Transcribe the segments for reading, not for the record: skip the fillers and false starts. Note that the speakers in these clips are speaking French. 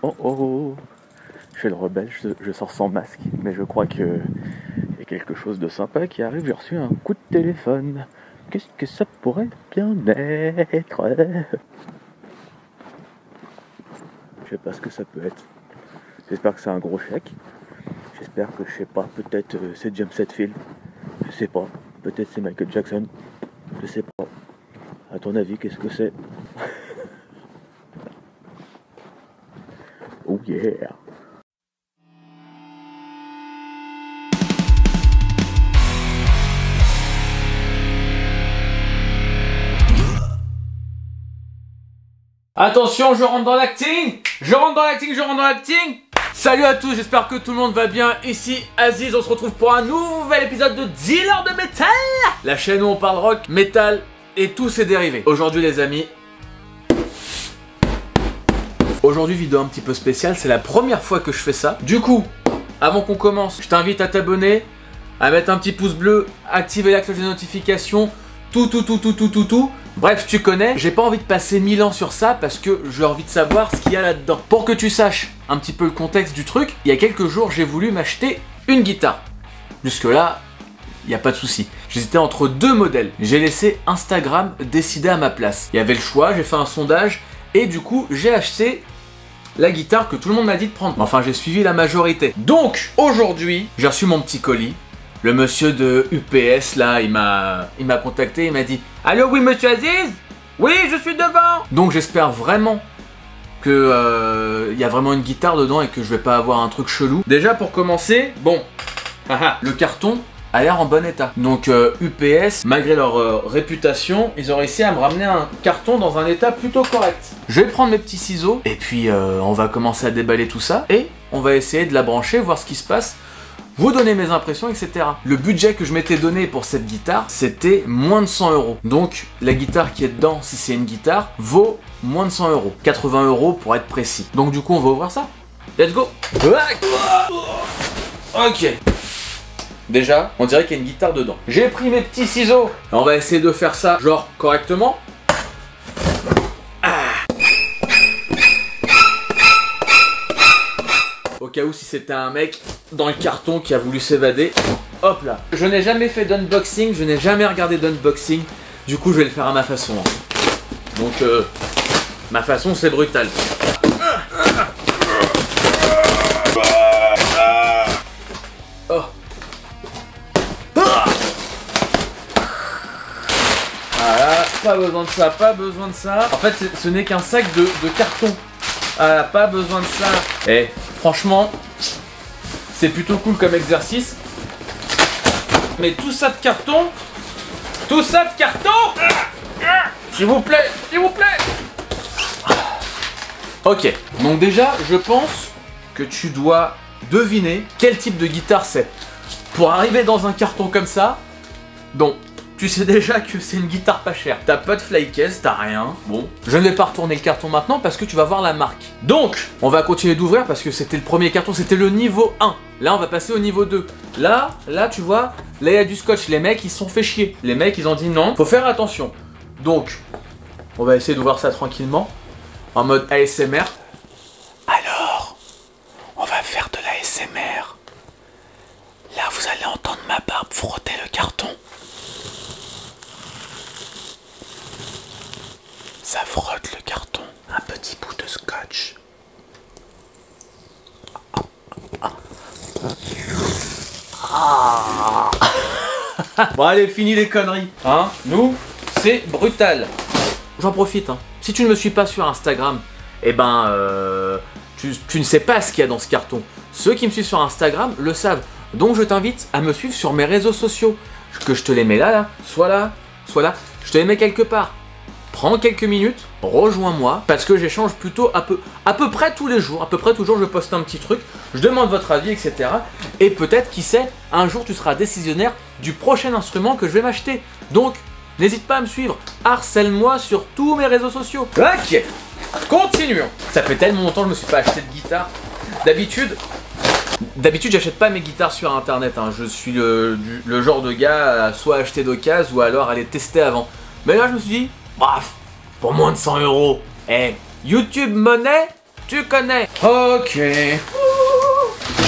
Oh oh, je fais le rebelle, je sors sans masque, mais je crois que y a quelque chose de sympa qui arrive. J'ai reçu un coup de téléphone. Qu'est-ce que ça pourrait bien être? Je sais pas ce que ça peut être. J'espère que c'est un gros chèque. J'espère que, je sais pas, peut-être c'est James Hetfield. Je sais pas. Peut-être c'est Michael Jackson. Je sais pas. À ton avis, qu'est-ce que c'est? Oh yeah. Attention, je rentre dans l'acting. Je rentre dans l'acting. Salut à tous, j'espère que tout le monde va bien. Ici Aziz, on se retrouve pour un nouvel épisode de Dealer de Métal, la chaîne où on parle rock, métal et tous ses dérivés. Aujourd'hui les amis, aujourd'hui vidéo un petit peu spéciale, c'est la première fois que je fais ça. Du coup, avant qu'on commence, je t'invite à t'abonner, à mettre un petit pouce bleu, activer la cloche de notification, tout. Bref, tu connais, j'ai pas envie de passer 1000 ans sur ça parce que j'ai envie de savoir ce qu'il y a là-dedans. Pour que tu saches un petit peu le contexte du truc, il y a quelques jours, j'ai voulu m'acheter une guitare. Jusque-là, il n'y a pas de souci. J'hésitais entre deux modèles. J'ai laissé Instagram décider à ma place. Il y avait le choix, j'ai fait un sondage et du coup, j'ai acheté la guitare que tout le monde m'a dit de prendre. Enfin, j'ai suivi la majorité. Donc, aujourd'hui, j'ai reçu mon petit colis. Le monsieur de UPS, là, il m'a contacté, il m'a dit « Allô, oui, monsieur Aziz? Oui, je suis devant !» Donc j'espère vraiment que y a vraiment une guitare dedans et que je vais pas avoir un truc chelou. Déjà, pour commencer, bon, le carton a l'air en bon état. Donc UPS, malgré leur réputation, ils ont réussi à me ramener un carton dans un état plutôt correct. Je vais prendre mes petits ciseaux et puis on va commencer à déballer tout ça et on va essayer de la brancher, voir ce qui se passe. Vous donner mes impressions, etc. Le budget que je m'étais donné pour cette guitare, c'était moins de 100 €. Donc, la guitare qui est dedans, si c'est une guitare, vaut moins de 100 €. 80 € pour être précis. Donc, du coup, on va ouvrir ça. Let's go! Ok. Déjà, on dirait qu'il y a une guitare dedans. J'ai pris mes petits ciseaux. On va essayer de faire ça, genre, correctement. Au cas où si c'était un mec dans le carton qui a voulu s'évader. Hop là. Je n'ai jamais fait d'unboxing, je n'ai jamais regardé d'unboxing. Du coup, je vais le faire à ma façon. Donc, ma façon, c'est brutal. Oh. Voilà, pas besoin de ça, pas besoin de ça. En fait, ce n'est qu'un sac de carton. Ah, pas besoin de ça. Eh, franchement, c'est plutôt cool comme exercice. Mais tout ça de carton, s'il vous plaît, Ok, donc déjà, je pense que tu dois deviner quel type de guitare c'est. Pour arriver dans un carton comme ça, donc, tu sais déjà que c'est une guitare pas chère. T'as pas de flycase, t'as rien. Bon, je ne vais pas retourner le carton maintenant parce que tu vas voir la marque. Donc, on va continuer d'ouvrir parce que c'était le premier carton, c'était le niveau 1. Là, on va passer au niveau 2. Là, tu vois, là, il y a du scotch. Les mecs, ils se sont fait chier. Les mecs, ils ont dit non, faut faire attention. Donc, on va essayer d'ouvrir ça tranquillement, en mode ASMR. Alors, on va faire de l'ASMR. Là, vous allez entendre ma barbe frotter le carton. Ça frotte le carton. Un petit bout de scotch. Bon allez, fini les conneries. Hein? Nous, c'est brutal. J'en profite. Hein. Si tu ne me suis pas sur Instagram, eh ben, tu ne sais pas ce qu'il y a dans ce carton. Ceux qui me suivent sur Instagram le savent. Donc je t'invite à me suivre sur mes réseaux sociaux. Que je te les mets là, soit là. Je te les mets quelque part. Prends quelques minutes, rejoins-moi, parce que j'échange plutôt à peu près tous les jours. À peu près toujours, je poste un petit truc, je demande votre avis, etc. Et peut-être, qui sait, un jour tu seras décisionnaire du prochain instrument que je vais m'acheter. Donc, n'hésite pas à me suivre, harcèle-moi sur tous mes réseaux sociaux. Ok, continuons. Ça fait tellement longtemps que je me suis pas acheté de guitare. D'habitude, j'achète pas mes guitares sur internet. Hein. Je suis le genre de gars à soit acheter d'occasion ou alors aller tester avant. Mais là, je me suis dit, bref, pour moins de 100 €, YouTube monnaie, tu connais. Ok.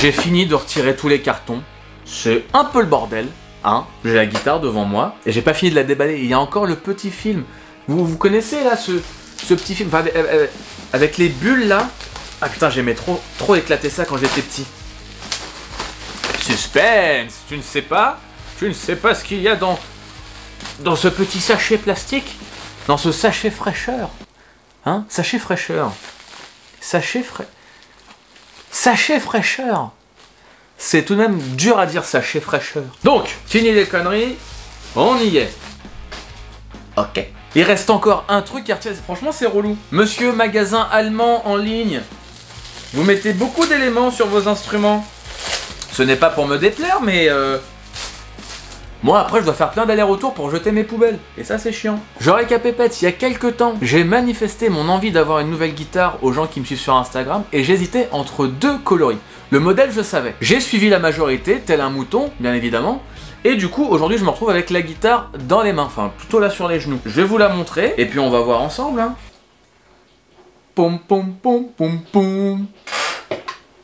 J'ai fini de retirer tous les cartons. C'est un peu le bordel, hein. J'ai la guitare devant moi et j'ai pas fini de la déballer. Il y a encore le petit film. Vous connaissez là ce petit film, enfin, avec les bulles là. Ah putain, j'aimais trop éclater ça quand j'étais petit. Suspense. Tu ne sais pas ce qu'il y a dans ce petit sachet plastique, dans ce sachet fraîcheur. Hein? Sachet fraîcheur. Sachet fraîcheur. C'est tout de même dur à dire sachet fraîcheur. Donc, fini les conneries, on y est. Ok. Il reste encore un truc à retirer. Franchement, c'est relou. Monsieur magasin allemand en ligne, vous mettez beaucoup d'éléments sur vos instruments. Ce n'est pas pour me déplaire, mais moi, après, je dois faire plein d'allers-retours pour jeter mes poubelles. Et ça, c'est chiant. Je récapépète, il y a quelques temps, j'ai manifesté mon envie d'avoir une nouvelle guitare aux gens qui me suivent sur Instagram et j'hésitais entre deux coloris. Le modèle, je savais. J'ai suivi la majorité, tel un mouton, bien évidemment. Et du coup, aujourd'hui, je me retrouve avec la guitare dans les mains. Enfin, plutôt là sur les genoux. Je vais vous la montrer et puis on va voir ensemble. Hein. Poum, poum, poum, poum, poum.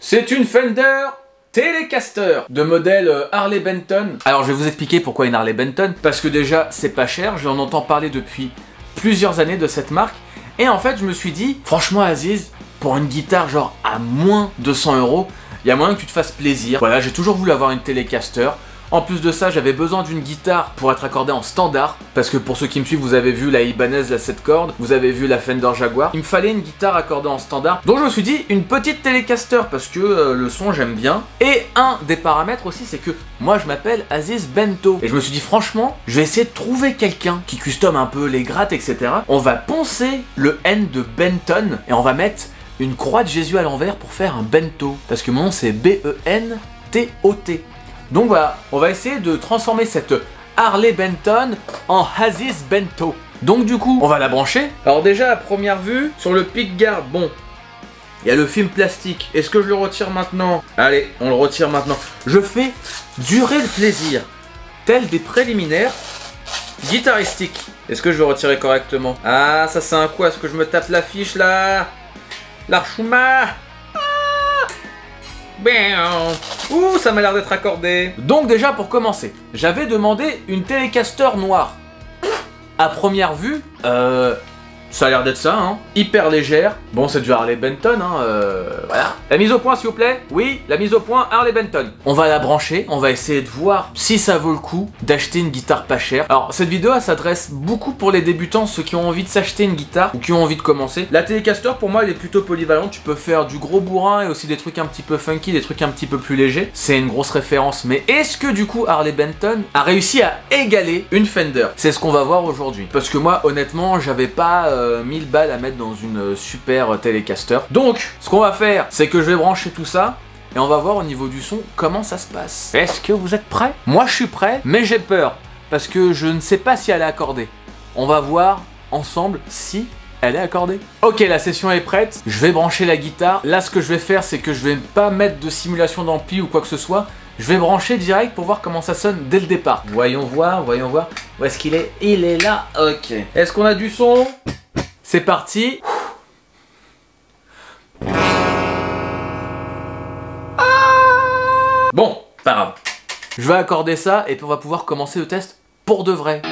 C'est une Fender Telecaster de modèle Harley Benton. Alors je vais vous expliquer pourquoi une Harley Benton. Parce que déjà c'est pas cher, j'en entends parler depuis plusieurs années de cette marque. Et en fait je me suis dit, franchement Aziz, pour une guitare genre à moins de 100 €, il y a moyen que tu te fasses plaisir. Voilà, j'ai toujours voulu avoir une Telecaster. En plus de ça, j'avais besoin d'une guitare pour être accordée en standard, parce que pour ceux qui me suivent, vous avez vu la Ibanez, la 7 cordes, vous avez vu la Fender Jaguar. Il me fallait une guitare accordée en standard, donc je me suis dit une petite Telecaster, parce que le son j'aime bien. Et un des paramètres aussi, c'est que moi je m'appelle Aziz Bento. Et je me suis dit franchement, je vais essayer de trouver quelqu'un qui custom un peu les grattes, etc. On va poncer le N de Benton, et on va mettre une croix de Jésus à l'envers pour faire un bento, parce que mon nom c'est B-E-N-T-O-T. Donc voilà, on va essayer de transformer cette Harley Benton en Aziz Bento. Donc du coup, on va la brancher. Alors déjà, à première vue, sur le pickguard, bon, il y a le film plastique. Est-ce que je le retire maintenant? Allez, on le retire maintenant. Je fais durer le plaisir, tel des préliminaires guitaristiques. Est-ce que je vais retirer correctement? Ah, ça c'est un coup, est-ce que je me tape l'affiche là? L'archouma. Ouh, ça m'a l'air d'être accordé. Donc déjà pour commencer, j'avais demandé une Telecaster noire. À première vue, ça a l'air d'être ça, hein. Hyper légère. Bon, c'est du Harley Benton, hein. Voilà. La mise au point, s'il vous plaît. Oui, la mise au point Harley Benton. On va la brancher, on va essayer de voir si ça vaut le coup d'acheter une guitare pas chère. Alors, cette vidéo, elle s'adresse beaucoup pour les débutants, ceux qui ont envie de s'acheter une guitare ou qui ont envie de commencer. La Telecaster, pour moi, elle est plutôt polyvalente. Tu peux faire du gros bourrin et aussi des trucs un petit peu funky, des trucs un petit peu plus légers. C'est une grosse référence. Mais est-ce que du coup, Harley Benton a réussi à égaler une Fender? C'est ce qu'on va voir aujourd'hui. Parce que moi, honnêtement, j'avais pas 1000 balles à mettre dans une super Telecaster. Donc, ce qu'on va faire, c'est que je vais brancher tout ça et on va voir au niveau du son comment ça se passe. Est-ce que vous êtes prêts? Moi, je suis prêt, mais j'ai peur parce que je ne sais pas si elle est accordée. On va voir ensemble si elle est accordée. Ok, la session est prête. Je vais brancher la guitare. Là, ce que je vais faire, c'est que je vais pas mettre de simulation d'ampli ou quoi que ce soit. Je vais brancher direct pour voir comment ça sonne dès le départ. Voyons voir, voyons voir. Où est-ce qu'il est? Il est là. Ok. Est-ce qu'on a du son? C'est parti. Bon, pas grave. Je vais accorder ça et puis on va pouvoir commencer le test pour de vrai.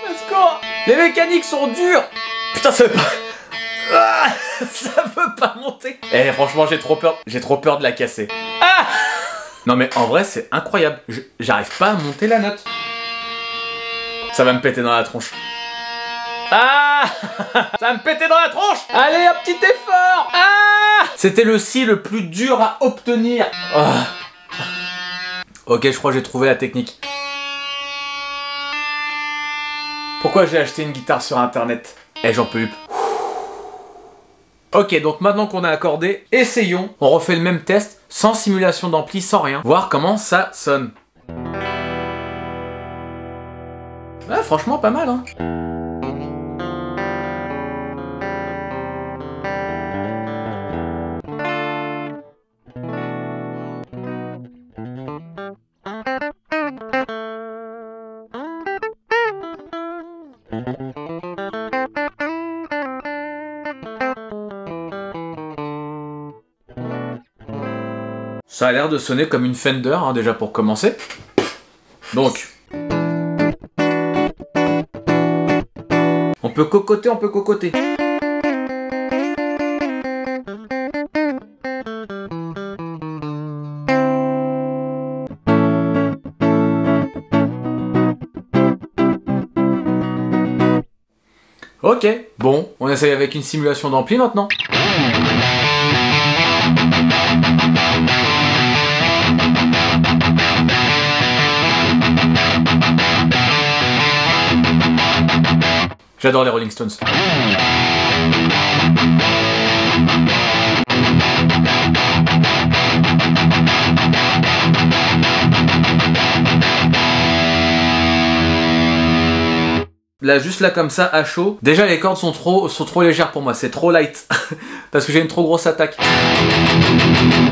Let's go. Les mécaniques sont dures. Putain, ça veut pas... ça veut pas monter. Eh, franchement, j'ai trop peur de la casser. Ah. Non mais en vrai, c'est incroyable. J'arrive pas à monter la note. Ça va me péter dans la tronche. Ah. Ça va me péter dans la tronche. Allez, un petit effort. Ah. C'était le si le plus dur à obtenir. Ah. Ok, je crois que j'ai trouvé la technique. Pourquoi j'ai acheté une guitare sur internet? Eh, j'en peux plus. Ok, donc maintenant qu'on a accordé, essayons. On refait le même test, sans simulation d'ampli, sans rien. Voir comment ça sonne. Ouais, franchement, pas mal, hein. Ça a l'air de sonner comme une Fender, hein, déjà pour commencer. Donc... on peut cocoter, on peut cocoter. Ok, bon, on essaye avec une simulation d'ampli maintenant. J'adore les Rolling Stones. Là, juste là comme ça, à chaud. Déjà, les cordes sont trop légères pour moi. C'est trop light. Parce que j'ai une trop grosse attaque.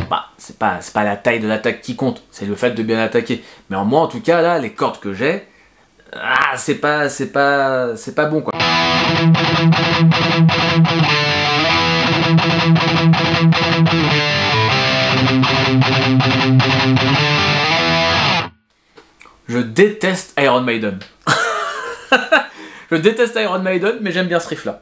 Bah, c'est pas la taille de l'attaque qui compte. C'est le fait de bien attaquer. Mais moi, en tout cas, là, les cordes que j'ai... ah, c'est pas bon, quoi. Je déteste Iron Maiden. Je déteste Iron Maiden, mais j'aime bien ce riff là.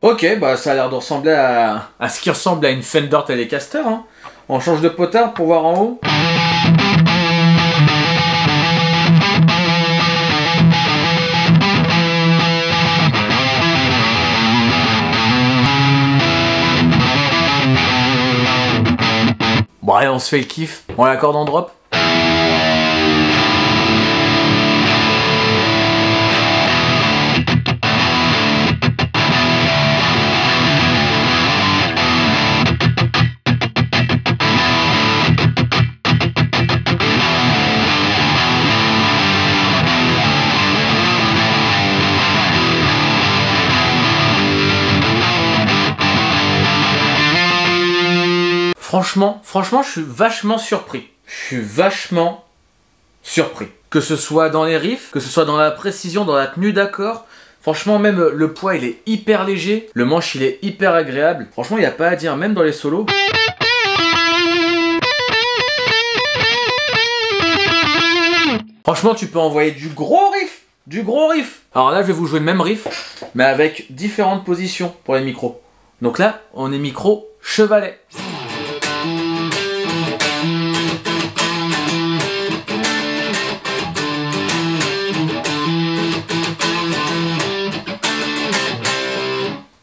Ok, bah ça a l'air de ressembler à ce qui ressemble à une Fender Telecaster, hein. On change de potard pour voir en haut. Bon allez, on se fait le kiff. On l'accorde en drop. Franchement, je suis vachement surpris. Que ce soit dans les riffs, que ce soit dans la précision, dans la tenue d'accord. Franchement, même le poids, il est hyper léger. Le manche, il est hyper agréable. Franchement, il n'y a pas à dire, même dans les solos. Franchement, tu peux envoyer du gros riff. Du gros riff. Alors là, je vais vous jouer le même riff, mais avec différentes positions pour les micros. Donc là, on est micro chevalet.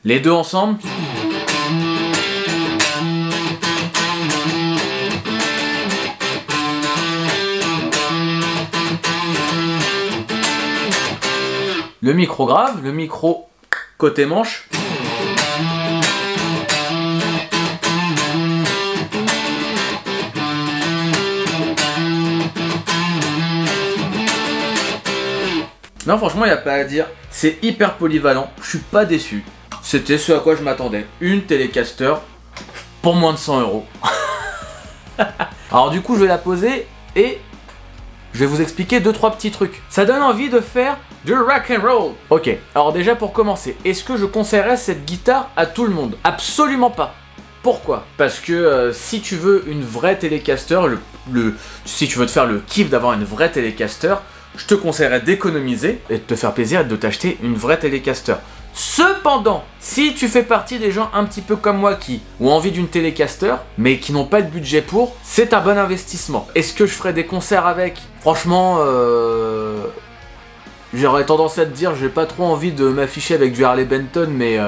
Les deux ensemble. Le micro grave, le micro côté manche. Non, franchement, il n'y a pas à dire. C'est hyper polyvalent. Je suis pas déçu. C'était ce à quoi je m'attendais. Une Telecaster pour moins de 100 €. Alors du coup, je vais la poser et je vais vous expliquer 2-3 petits trucs. Ça donne envie de faire du rock and roll. Ok, alors déjà pour commencer, est-ce que je conseillerais cette guitare à tout le monde? Absolument pas. Pourquoi? Parce que si tu veux une vraie Telecaster, si tu veux te faire le kiff d'avoir une vraie Telecaster, je te conseillerais d'économiser et de te faire plaisir et de t'acheter une vraie Telecaster. Cependant, si tu fais partie des gens un petit peu comme moi qui ont envie d'une Telecaster, mais qui n'ont pas de budget pour, c'est un bon investissement. Est-ce que je ferai des concerts avec? Franchement, j'aurais tendance à te dire, j'ai pas trop envie de m'afficher avec du Harley Benton, mais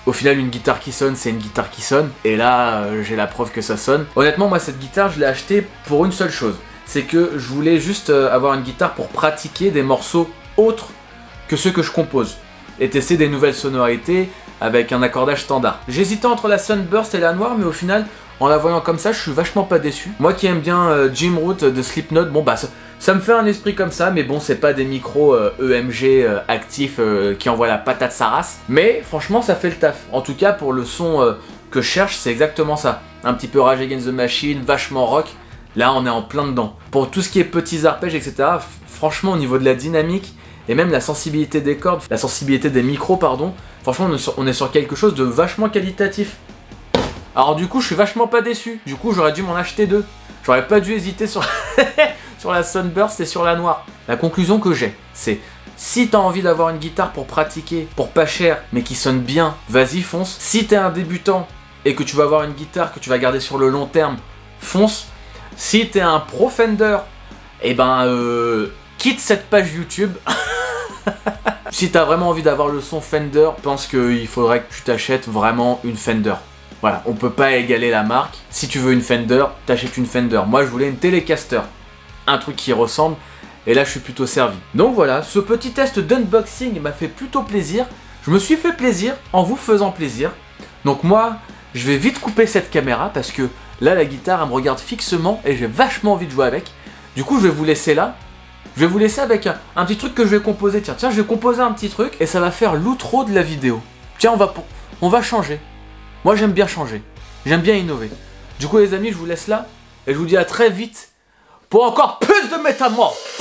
au final, une guitare qui sonne, c'est une guitare qui sonne. Et là, j'ai la preuve que ça sonne. Honnêtement, moi, cette guitare, je l'ai achetée pour une seule chose. C'est que je voulais juste avoir une guitare pour pratiquer des morceaux autres que ceux que je compose. Et tester des nouvelles sonorités avec un accordage standard. J'hésitais entre la Sunburst et la Noire, mais au final, en la voyant comme ça, je suis vachement pas déçu. Moi qui aime bien Jim Root de Slipknot, bon bah Ça me fait un esprit comme ça, mais bon, c'est pas des micros EMG actifs qui envoient la patate sa race. Mais franchement, ça fait le taf. En tout cas, pour le son que je cherche, c'est exactement ça. Un petit peu Rage Against the Machine, vachement rock. Là, on est en plein dedans. Pour tout ce qui est petits arpèges, etc., franchement, au niveau de la dynamique, et même la sensibilité des cordes, la sensibilité des micros, pardon, franchement, on est sur quelque chose de vachement qualitatif. Alors du coup, je suis vachement pas déçu. Du coup, j'aurais dû m'en acheter 2. J'aurais pas dû hésiter sur, sur la Sunburst et sur la noire. La conclusion que j'ai, c'est si t'as envie d'avoir une guitare pour pratiquer, pour pas cher, mais qui sonne bien, vas-y, fonce. Si t'es un débutant et que tu vas avoir une guitare que tu vas garder sur le long terme, fonce. Si t'es un pro Fender, eh ben, quitte cette page YouTube. Si t'as vraiment envie d'avoir le son Fender, je pense qu'il faudrait que tu t'achètes vraiment une Fender. Voilà, on peut pas égaler la marque. Si tu veux une Fender, t'achètes une Fender. Moi, je voulais une Telecaster. Un truc qui ressemble. Et là, je suis plutôt servi. Donc voilà, ce petit test d'unboxing m'a fait plutôt plaisir. Je me suis fait plaisir en vous faisant plaisir. Donc moi, je vais vite couper cette caméra parce que là, la guitare, elle me regarde fixement et j'ai vachement envie de jouer avec. Du coup, je vais vous laisser là. Je vais vous laisser avec un petit truc que je vais composer. Tiens, je vais composer un petit truc et ça va faire l'outro de la vidéo. Tiens, on va changer. Moi, j'aime bien changer. J'aime bien innover. Du coup, les amis, je vous laisse là et je vous dis à très vite pour encore plus de métamorphes.